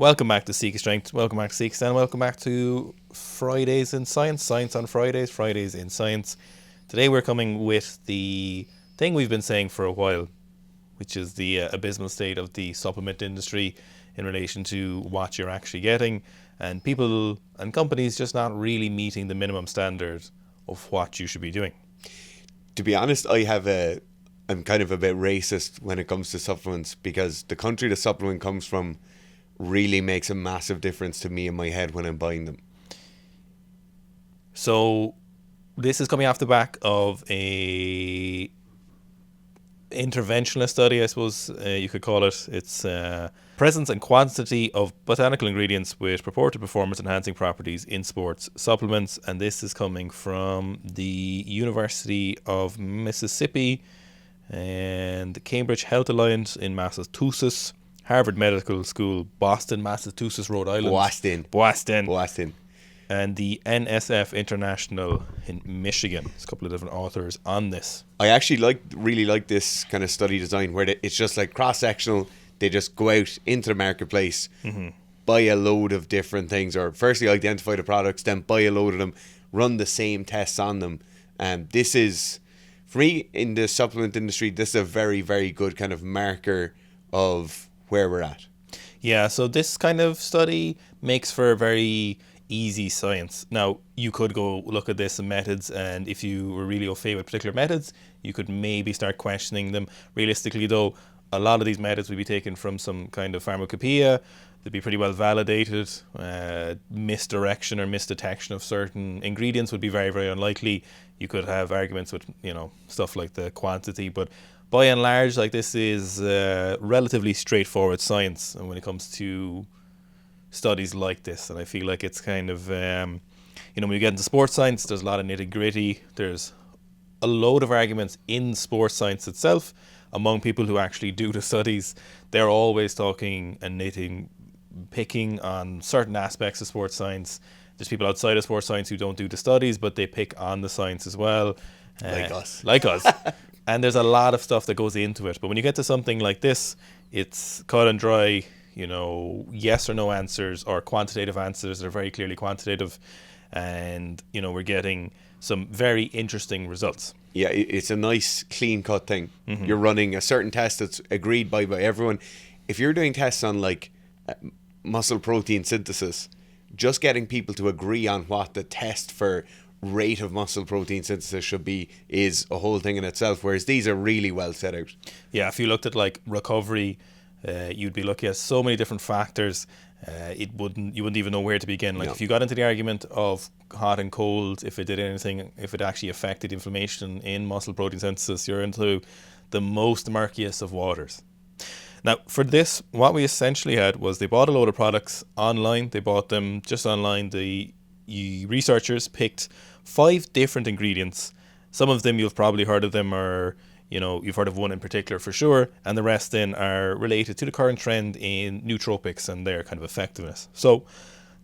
Welcome back to Seek Strength. Welcome back to Seek Stand. Welcome back to Fridays in Science. Science on Fridays. Fridays in Science. Today we're coming with the thing we've been saying for a while, which is the abysmal state of the supplement industry in relation to what you're actually getting, and people and companies just not really meeting the minimum standard of what you should be doing. To be honest, I'm kind of a bit racist when it comes to supplements, because the country the supplement comes from really makes a massive difference to me in my head when I'm buying them. So this is coming off the back of a interventionist study, I suppose you could call it. It's presence and quantity of botanical ingredients with purported performance enhancing properties in sports supplements, and this is coming from the University of Mississippi and the Cambridge Health Alliance in Massachusetts, Harvard Medical School, Boston, Massachusetts, Rhode Island, Boston, and the NSF International in Michigan. There's a couple of different authors on this. I actually really like this kind of study design where it's just like cross-sectional. They just go out into the marketplace, buy a load of different things, or firstly identify the products, then buy a load of them, run the same tests on them. And this is, for me, in the supplement industry, this is a very, very good kind of marker of where we're at. Yeah, so this kind of study makes for a very easy science. Now, you could go look at this and methods, and if you were really au fait with particular methods, you could maybe start questioning them. Realistically, though, a lot of these methods would be taken from some kind of pharmacopoeia. They'd be pretty well validated. Misdirection or misdetection of certain ingredients would be very, very unlikely. You could have arguments with, stuff like the quantity, but by and large, this is relatively straightforward science, and when it comes to studies like this, and I feel like it's kind of, when you get into sports science, there's a lot of nitty gritty. There's a load of arguments in sports science itself among people who actually do the studies. They're always talking and picking on certain aspects of sports science. There's people outside of sports science who don't do the studies, but they pick on the science as well. Like us. And there's a lot of stuff that goes into it. But when you get to something like this, it's cut and dry, yes or no answers, or quantitative answers that are very clearly quantitative. And, we're getting some very interesting results. Yeah, it's a nice, clean-cut thing. Mm-hmm. You're running a certain test that's agreed by everyone. If you're doing tests on, muscle protein synthesis, just getting people to agree on what the test for rate of muscle protein synthesis should be is a whole thing in itself, whereas these are really well set out. Yeah, if you looked at recovery, you'd be looking at so many different factors. You wouldn't even know where to begin. No. If you got into the argument of hot and cold, if it did anything, if it actually affected inflammation in muscle protein synthesis, you're into the most murkiest of waters. Now, for this, what we essentially had was they bought a load of products online. They bought them just online. The researchers picked 5 different ingredients. Some of them you've probably heard of them, or you've heard of one in particular for sure, and the rest then are related to the current trend in nootropics and their kind of effectiveness. So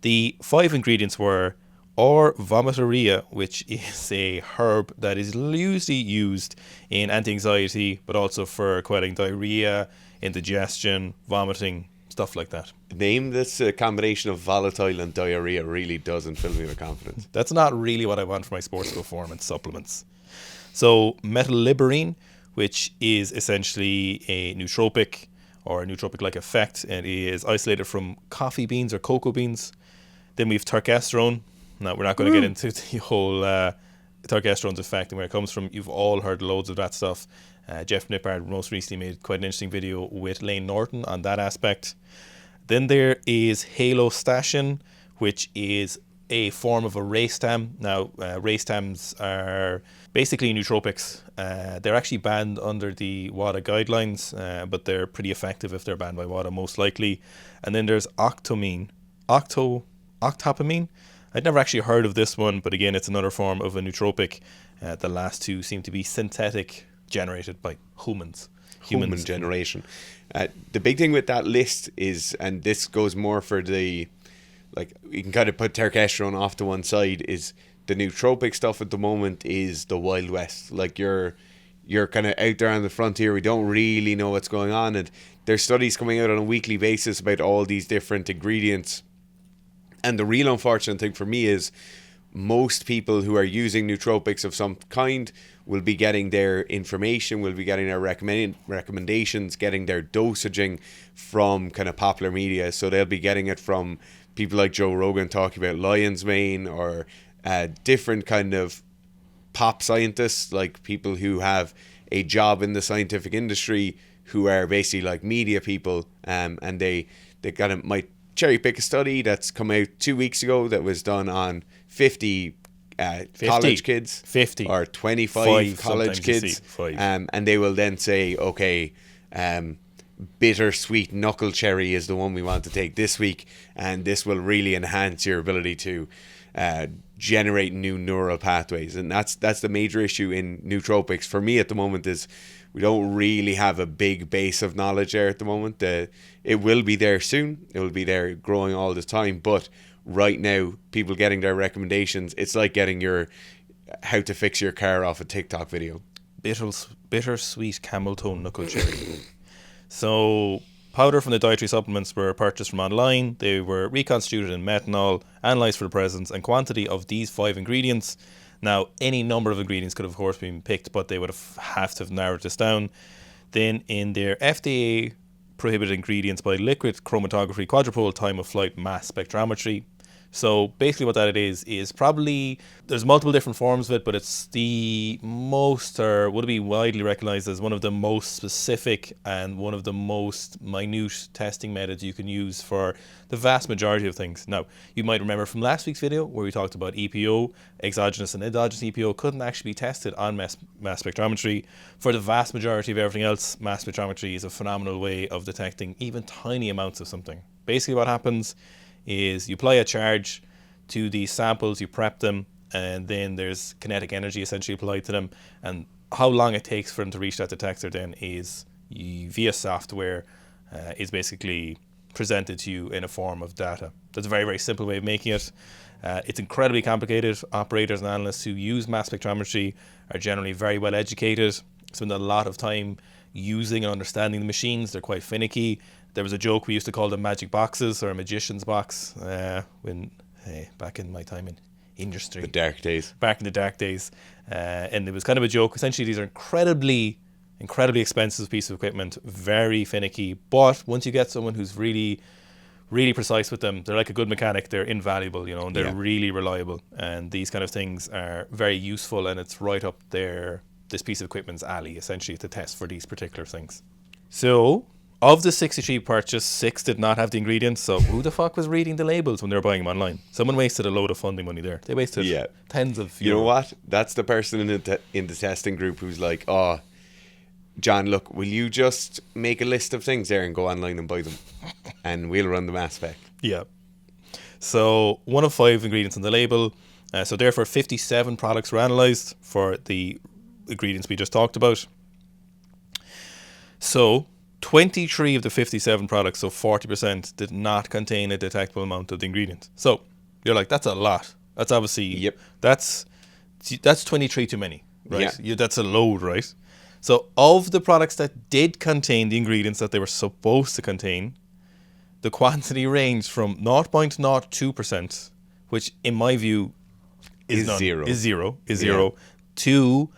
the 5 ingredients were vomitoria, which is a herb that is usually used in anti-anxiety, but also for quelling diarrhea, indigestion, vomiting, stuff like that. Name this combination of volatile and diarrhea really doesn't fill me with confidence. That's not really what I want for my sports performance supplements. So methyliberine, which is essentially a nootropic or a nootropic-like effect, and it is isolated from coffee beans or cocoa beans. Then we have turkerstone. Now, we're not going to get into the whole turkerstrone's effect and where it comes from. You've all heard loads of that stuff. Jeff Nippard most recently made quite an interesting video with Lane Norton on that aspect. Then there is halostasine, which is a form of a racetams. Now, racetams are basically nootropics. They're actually banned under the WADA guidelines, but they're pretty effective if they're banned by WADA, most likely. And then there's octopamine. I'd never actually heard of this one, but again, it's another form of a nootropic. The last 2 seem to be synthetic, generated by humans. Human generation. The big thing with that list is, and this goes more for the, you can kind of put turkestrone off to one side, is the nootropic stuff at the moment is the Wild West. You're kind of out there on the frontier. We don't really know what's going on, and there's studies coming out on a weekly basis about all these different ingredients. And the real unfortunate thing for me is most people who are using nootropics of some kind will be getting their information, will be getting their recommendations, getting their dosaging from kind of popular media. So they'll be getting it from people like Joe Rogan talking about lion's mane, or different kind of pop scientists, like people who have a job in the scientific industry, who are basically like media people, and they kind of might cherry pick a study that's come out 2 weeks ago that was done on 50 college kids, 50 or 25 5 college sometimes you kids, see, 5. And they will then say, okay, bittersweet knuckle cherry is the one we want to take this week, and this will really enhance your ability to generate new neural pathways. And that's the major issue in nootropics for me at the moment, is we don't really have a big base of knowledge there at the moment. It will be there soon. It will be there growing all the time. But right now, people getting their recommendations, it's like getting your how to fix your car off a TikTok video. Bittersweet camel toe knuckle cherry. So powder from the dietary supplements were purchased from online. They were reconstituted in methanol, analysed for the presence and quantity of these 5 ingredients. Now, any number of ingredients could, of course, been picked, but they would have to have narrowed this down. Then, in their FDA prohibited ingredients by liquid chromatography, quadrupole time of flight mass spectrometry. So basically what that is probably, there's multiple different forms of it, but it's the most, or would be widely recognized as one of the most specific and one of the most minute testing methods you can use for the vast majority of things. Now, you might remember from last week's video where we talked about EPO, exogenous and endogenous EPO couldn't actually be tested on mass spectrometry. For the vast majority of everything else, mass spectrometry is a phenomenal way of detecting even tiny amounts of something. Basically what happens is you apply a charge to these samples, you prep them, and then there's kinetic energy essentially applied to them. And how long it takes for them to reach that detector then is via software is basically presented to you in a form of data. That's a very, very simple way of making it. It's incredibly complicated. Operators and analysts who use mass spectrometry are generally very well educated, spend a lot of time using and understanding the machines. They're quite finicky. There was a joke, we used to call them magic boxes or a magician's box back in my time in industry. The dark days. Back in the dark days. And it was kind of a joke. Essentially, these are incredibly expensive piece of equipment, very finicky. But once you get someone who's really, really precise with them, they're like a good mechanic. They're invaluable, and they're really reliable. And these kind of things are very useful, and it's right up this piece of equipment's alley, essentially, to test for these particular things. So, of the 63 purchased, 6 did not have the ingredients. So who the fuck was reading the labels when they were buying them online? Someone wasted a load of funding money there. They wasted tens of euros. You know what? That's the person in the testing group who's like, oh, John, look, will you just make a list of things there and go online and buy them? And we'll run the mass spec. Yeah. So 1 of 5 ingredients on the label. So therefore 57 products were analysed for the ingredients we just talked about. So 23 of the 57 products, so 40%, did not contain a detectable amount of the ingredient. So you're like, that's a lot. That's obviously, that's 23 too many, right? Yeah. That's a load, right? So of the products that did contain the ingredients that they were supposed to contain, the quantity ranged from 0.02%, which in my view is zero, to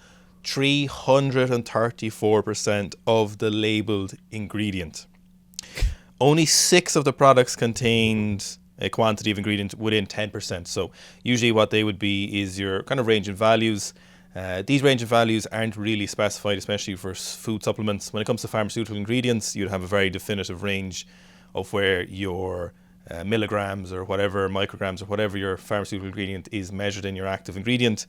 334% of the labeled ingredient. Only 6 of the products contained a quantity of ingredient within 10%. So usually what they would be is your kind of range in values. These range of values aren't really specified, especially for food supplements. When it comes to pharmaceutical ingredients, you'd have a very definitive range of where your milligrams or whatever, micrograms or whatever your pharmaceutical ingredient is measured in your active ingredient.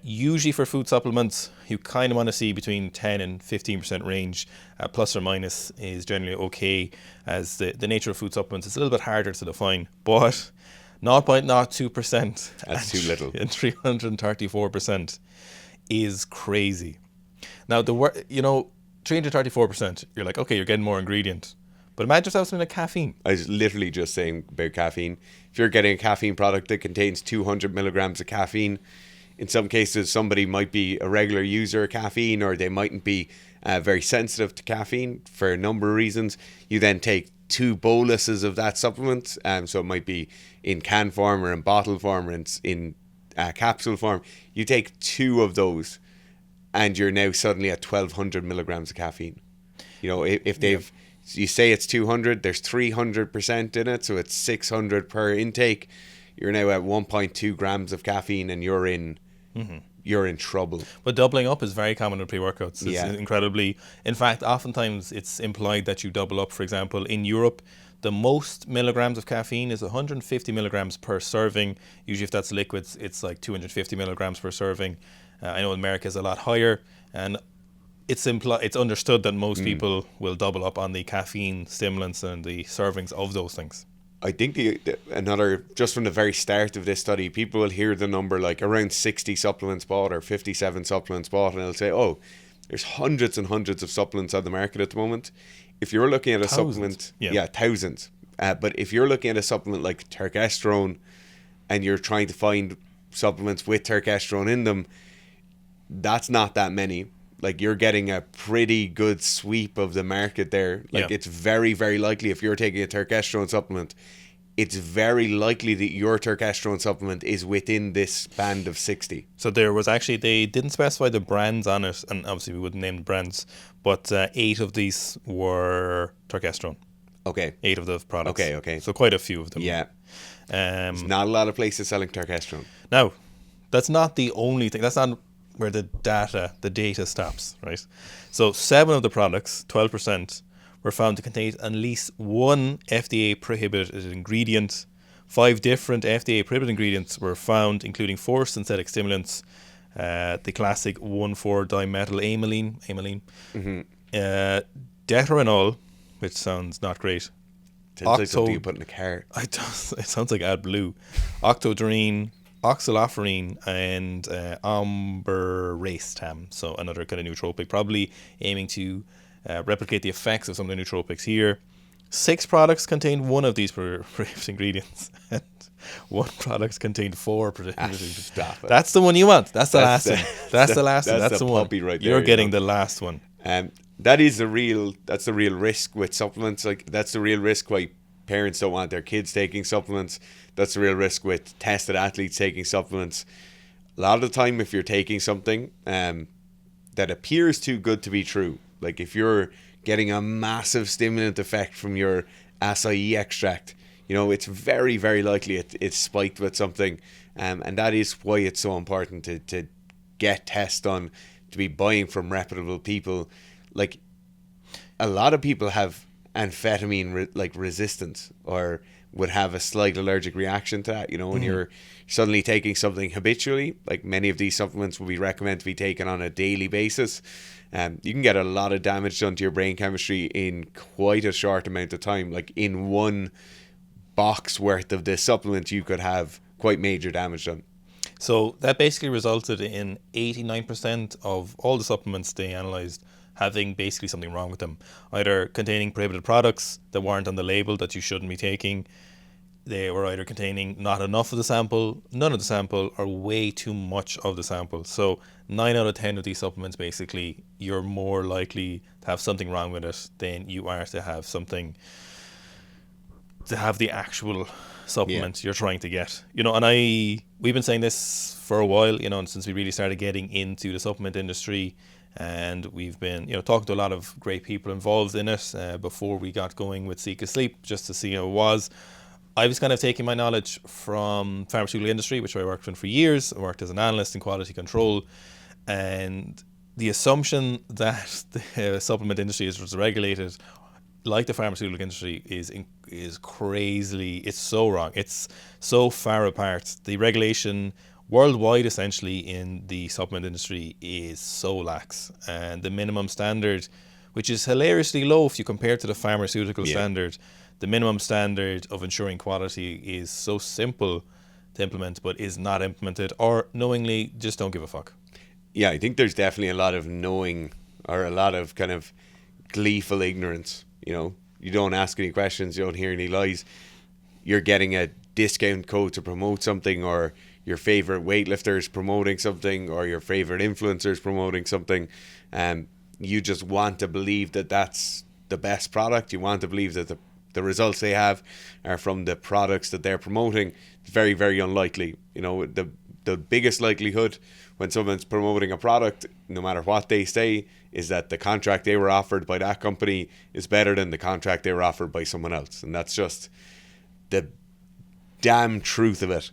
Usually for food supplements, you kind of want to see between 10 and 15% range. Plus or minus is generally okay, as the nature of food supplements is a little bit harder to define. But 0.02%, that's too little, and 334% is crazy. Now, 334%, you're like, okay, you're getting more ingredient. But imagine yourself something like caffeine. I was literally just saying about caffeine. If you're getting a caffeine product that contains 200 milligrams of caffeine, in some cases somebody might be a regular user of caffeine, or they mightn't be, very sensitive to caffeine for a number of reasons. You then take 2 boluses of that supplement, so it might be in can form or in bottle form or in capsule form. You take 2 of those, and you're now suddenly at 1,200 milligrams of caffeine. You know, if they've, you say it's 200, there's 300% in it, so it's 600 per intake. You're now at 1.2 grams of caffeine, and you're in trouble. But doubling up is very common in pre-workouts. It's Yeah. incredibly, in fact, oftentimes it's implied that you double up. For example, in Europe, the most milligrams of caffeine is 150 milligrams per serving. Usually if that's liquids, it's like 250 milligrams per serving. I know in America is a lot higher, and it's understood that most people will double up on the caffeine stimulants and the servings of those things. I think another, just from the very start of this study, people will hear the number like around 60 supplements bought or 57 supplements bought, and they'll say, oh, there's hundreds and hundreds of supplements on the market at the moment. If you're looking at a supplement, thousands. But if you're looking at a supplement like Turkerstone, and you're trying to find supplements with Turkerstone in them, that's not that many. Like, you're getting a pretty good sweep of the market there. Like, it's very, very likely if you're taking a Turkerstone supplement, it's very likely that your Turkerstone supplement is within this band of 60. So there was actually, they didn't specify the brands on it, and obviously we wouldn't name the brands, but 8 of these were Turkerstone. Okay. 8 of the products. Okay. So quite a few of them. Yeah. There's not a lot of places selling Turkerstone. Now, that's not the only thing. That's not where the data stops, right? So 7 of the products, 12%, were found to contain at least one FDA prohibited ingredient. 5 different FDA prohibited ingredients were found, including 4 synthetic stimulants, the classic 1,4-dimethylamine, deteranol, which sounds not great. Sounds like something you put in a car. It sounds like AdBlue. Octodrine, oxaloferine, and amberastam. So another kind of nootropic, probably aiming to replicate the effects of some of the nootropics here. 6 products contained one of these prohibited ingredients, and 1 product contained 4 prohibited ingredients. Stop it. That's the one you want. That's the last one. That's the last one. That's the one. Right there, You're getting the last one. That's the real risk with supplements. Like, that's the real risk why parents don't want their kids taking supplements. That's the real risk with tested athletes taking supplements. A lot of the time, if you're taking something that appears too good to be true, like if you're getting a massive stimulant effect from your acai extract, you know, it's very, very likely it's spiked with something. And that is why it's so important to get tests done, to be buying from reputable people. Like, a lot of people have amphetamine resistance, or would have a slight allergic reaction to that. You know, when you're suddenly taking something habitually, like many of these supplements will be recommended to be taken on a daily basis. You can get a lot of damage done to your brain chemistry in quite a short amount of time. Like, in 1 box worth of this supplement, you could have quite major damage done. So that basically resulted in 89% of all the supplements they analysed having basically something wrong with them, either containing prohibited products that weren't on the label that you shouldn't be taking. They were either containing not enough of the sample, none of the sample, or way too much of the sample. So 9 out of 10 of these supplements, basically, you're more likely to have something wrong with it than you are to have something, to have the actual supplement you're trying to get. You know, and we've been saying this for a while, you know, and since we really started getting into the supplement industry, and we've been, you know, talking to a lot of great people involved in it before we got going with Seek a Sleep, just to see how it was. I was kind of taking my knowledge from pharmaceutical industry, which I worked in for years. I worked as an analyst in quality control, and the assumption that the supplement industry is regulated like the pharmaceutical industry is crazily, it's so wrong. It's so far apart. The regulation worldwide, essentially, in the supplement industry is so lax, and the minimum standard, which is hilariously low if you compare to the pharmaceutical standard, the minimum standard of ensuring quality is so simple to implement, but is not implemented, or knowingly just don't give a fuck. Yeah, I think there's definitely a lot of knowing, or a lot of kind of gleeful ignorance. You know, you don't ask any questions, you don't hear any lies. You're getting a discount code to promote something, or your favorite weightlifters promoting something, or your favorite influencers promoting something. you just want to believe that that's the best product. You want to believe that the results they have are from the products that they're promoting. It's very, very unlikely. You know, the biggest likelihood when someone's promoting a product, no matter what they say, is that the contract they were offered by that company is better than the contract they were offered by someone else. And that's just the damn truth of it.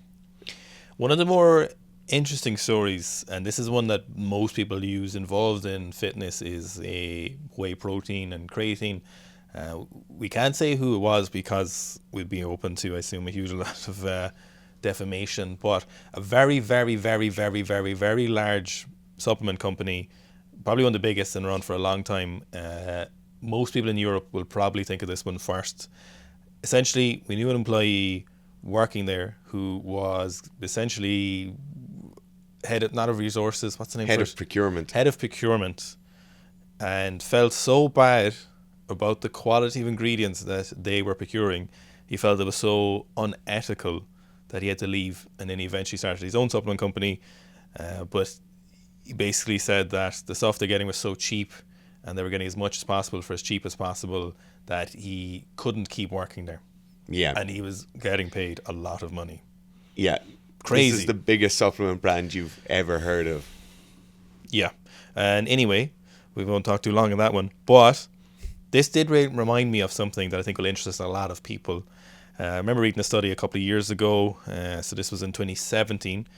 One of the more interesting stories, and this is one that most people use involved in fitness, is a whey protein and creatine. We can't say who it was because we'd be open to, I assume, a huge lot of defamation, but a very, very, very, very, very, very large supplement company, probably one of the biggest and around for a long time. Most people in Europe will probably think of this one first. Essentially, we knew an employee working there who was essentially head of, not of resources, what's the name? Head of procurement. Head of procurement, and felt so bad about the quality of ingredients that they were procuring. He felt it was so unethical that he had to leave, and then he eventually started his own supplement company. But he basically said that the stuff they're getting was so cheap, and they were getting as much as possible for as cheap as possible, that he couldn't keep working there. Yeah. And he was getting paid a lot of money. Yeah. Crazy. This is the biggest supplement brand you've ever heard of. Yeah. And anyway, we won't talk too long on that one. But this did remind me of something that I think will interest a lot of people. I remember reading a study a couple of years ago. So this was in 2017.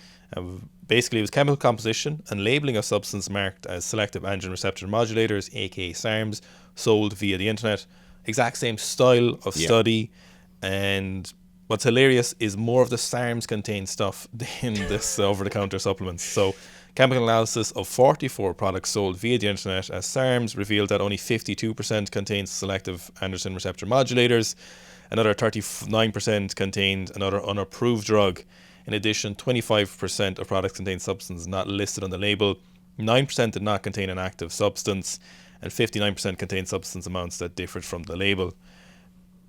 Basically, it was chemical composition and labeling of substance marked as selective androgen receptor modulators, aka SARMs, sold via the internet. Exact same style of study. And what's hilarious is more of the SARMs contain stuff than this over-the-counter supplements. So chemical analysis of 44 products sold via the internet as SARMs revealed that only 52% contains selective androgen receptor modulators. Another 39% contained another unapproved drug. In addition, 25% of products contain substances not listed on the label. 9% did not contain an active substance, and 59% contained substance amounts that differed from the label.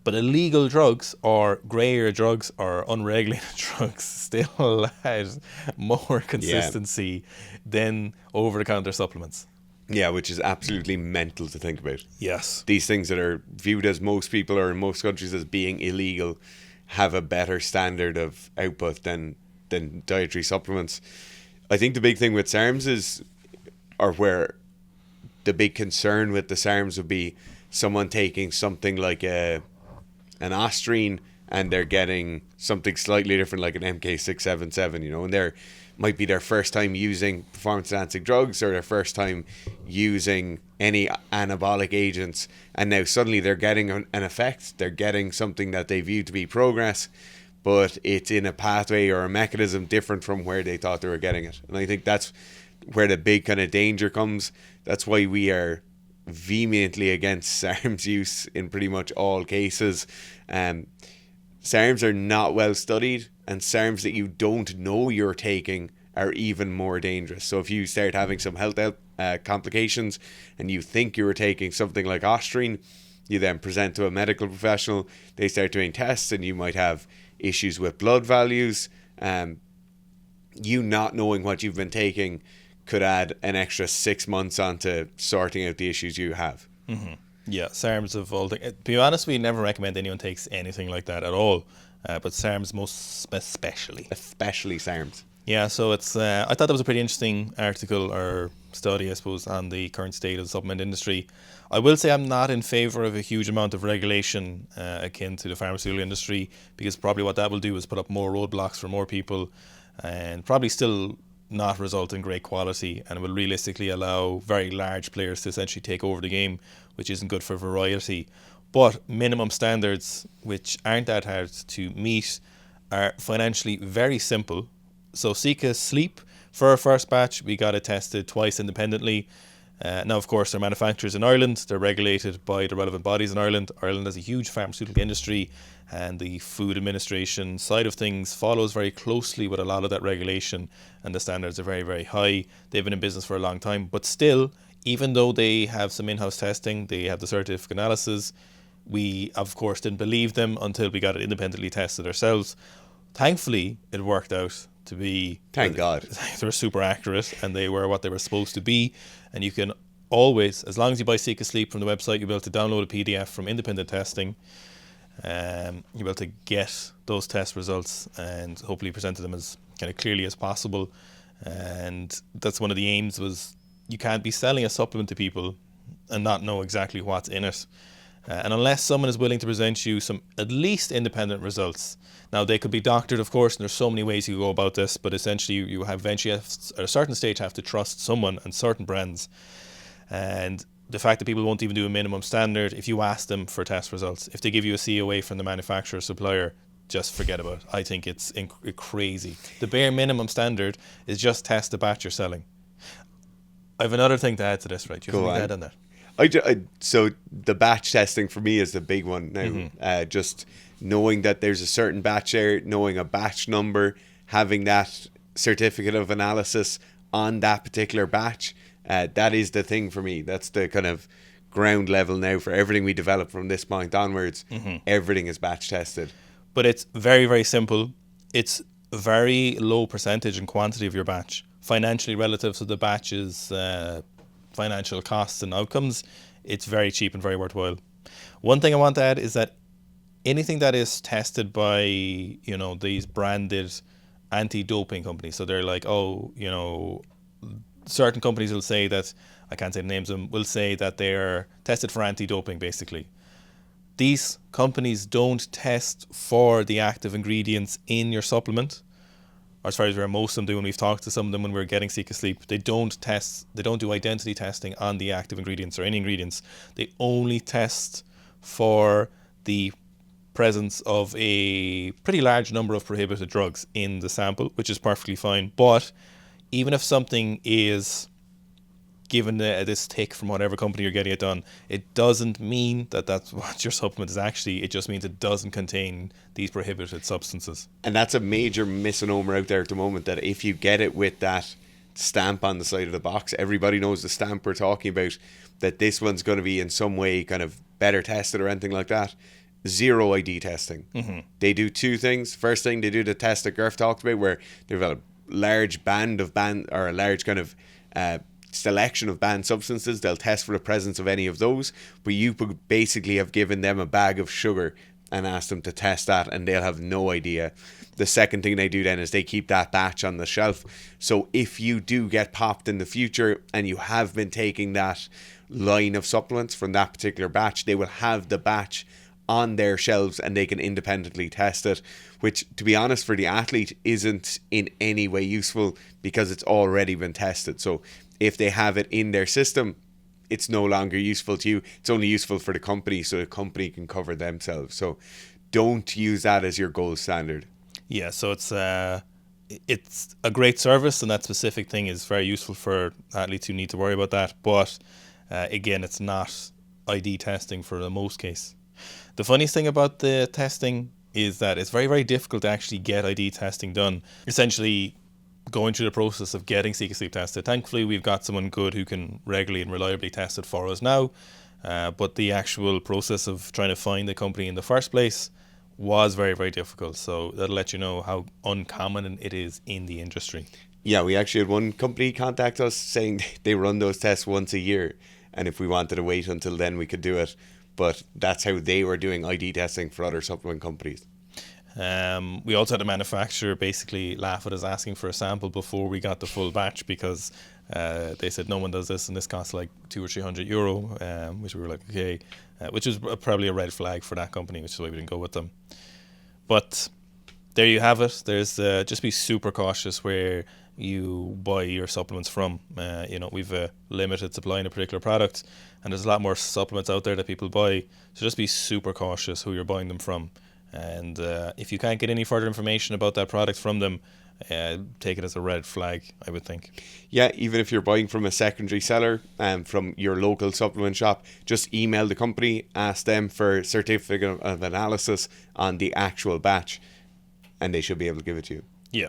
But illegal drugs, or grey area drugs, or unregulated drugs still had more consistency than over-the-counter supplements. Yeah, which is absolutely mental to think about. Yes. These things that are viewed as most people or in most countries as being illegal have a better standard of output than dietary supplements. I think the big thing with SARMs is, or where the big concern with the SARMs would be someone taking something like an Ostrine and they're getting something slightly different like an MK677, you know, and they're might be their first time using performance enhancing drugs or their first time using any anabolic agents, and now suddenly they're getting an effect. They're getting something that they view to be progress, but it's in a pathway or a mechanism different from where they thought they were getting it. And I think that's where the big kind of danger comes. That's why we are vehemently against SARMs use in pretty much all cases. SARMs are not well studied, and SARMs that you don't know you're taking are even more dangerous. So if you start having some health complications and you think you were taking something like Ostrine, you then present to a medical professional, they start doing tests, and you might have issues with blood values. You not knowing what you've been taking could add an extra 6 months onto sorting out the issues you have. Mm-hmm. Yeah, SARMs of all things. To be honest, we never recommend anyone takes anything like that at all. But SARMs most especially. Especially SARMs. Yeah, so it's. I thought that was a pretty interesting article or study, I suppose, on the current state of the supplement industry. I will say I'm not in favour of a huge amount of regulation akin to the pharmaceutical industry, because probably what that will do is put up more roadblocks for more people, and probably still not result in great quality, and it will realistically allow very large players to essentially take over the game, which isn't good for variety. But minimum standards, which aren't that hard to meet, are financially very simple. So Sika Sleep, for our first batch, we got it tested twice independently. Now, of course, they're manufacturers in Ireland. They're regulated by the relevant bodies in Ireland. Ireland has a huge pharmaceutical industry, and the Food Administration side of things follows very closely with a lot of that regulation, and the standards are very, very high. They've been in business for a long time, but still, even though they have some in-house testing, they have the scientific analysis, we, of course, didn't believe them until we got it independently tested ourselves. Thankfully, it worked out to be... Thank God. They were super accurate, and they were what they were supposed to be. And you can always, as long as you buy Seek Sleep from the website, you'll be able to download a PDF from independent testing. You'll be able to get those test results and hopefully present them as kind of clearly as possible. And that's one of the aims, was you can't be selling a supplement to people and not know exactly what's in it. And unless someone is willing to present you some at least independent results. Now, they could be doctored, of course, and there's so many ways you go about this, but essentially you have eventually, at a certain stage, have to trust someone and certain brands. And the fact that people won't even do a minimum standard, if you ask them for test results, if they give you a COA from the manufacturer supplier, just forget about it. I think it's crazy. The bare minimum standard is just test the batch you're selling. I have another thing to add to this, right? You have to add on that. So the batch testing for me is the big one now. Just knowing that there's a certain batch there, knowing a batch number, having that certificate of analysis on that particular batch, that is the thing for me. That's the kind of ground level now for everything we develop from this point onwards. Everything is batch tested. But it's very, very simple. It's a very low percentage and quantity of your batch. Financially relative to the batch's financial costs and outcomes, it's very cheap and very worthwhile. One thing I want to add is that anything that is tested by, these branded anti-doping companies, so they're like, certain companies will say that, I can't say the names of them, will say that they're tested for anti-doping, basically. These companies don't test for the active ingredients in your supplement, or as far as where most of them do. When we've talked to some of them when we're getting Seek Sleep, they don't do identity testing on the active ingredients or any ingredients. They only test for the presence of a pretty large number of prohibited drugs in the sample, which is perfectly fine. But even if something is given this tick from whatever company you're getting it done, it doesn't mean that that's what your supplement is actually. It just means it doesn't contain these prohibited substances. And that's a major misnomer out there at the moment, that if you get it with that stamp on the side of the box, everybody knows the stamp we're talking about, that this one's going to be in some way kind of better tested or anything like that. Zero ID testing. They do two things. First thing, they do the test that Gerf talked about, where they've got a large or a large kind of selection of banned substances. They'll test for the presence of any of those, but you basically have given them a bag of sugar and asked them to test that, and they'll have no idea. The second thing they do then is they keep that batch on the shelf, so if you do get popped in the future and you have been taking that line of supplements from that particular batch, they will have the batch on their shelves and they can independently test it, which, to be honest, for the athlete isn't in any way useful because it's already been tested. So if they have it in their system, it's no longer useful to you. It's only useful for the company, so the company can cover themselves. So don't use that as your gold standard. Yeah, so it's a great service, and that specific thing is very useful for athletes who need to worry about that. But again, it's not ID testing for the most case. The funniest thing about the testing is that it's very, very difficult to actually get ID testing done. Essentially, going through the process of getting Seek Sleep tested. Thankfully, we've got someone good who can regularly and reliably test it for us now. But the actual process of trying to find the company in the first place was very, very difficult. So that'll let you know how uncommon it is in the industry. Yeah, we actually had one company contact us saying they run those tests once a year, and if we wanted to wait until then, we could do it. But that's how they were doing ID testing for other supplement companies. We also had a manufacturer basically laugh at us asking for a sample before we got the full batch, because they said no one does this and this costs like €200 or €300, which we were like, okay, which is probably a red flag for that company, which is why we didn't go with them. But there you have it. There's just be super cautious where you buy your supplements from. We've a limited supply in a particular product, and there's a lot more supplements out there that people buy, so just be super cautious who you're buying them from. And if you can't get any further information about that product from them, take it as a red flag, I would think. Yeah, even if you're buying from a secondary seller, from your local supplement shop, just email the company, ask them for a certificate of analysis on the actual batch, and they should be able to give it to you. Yeah.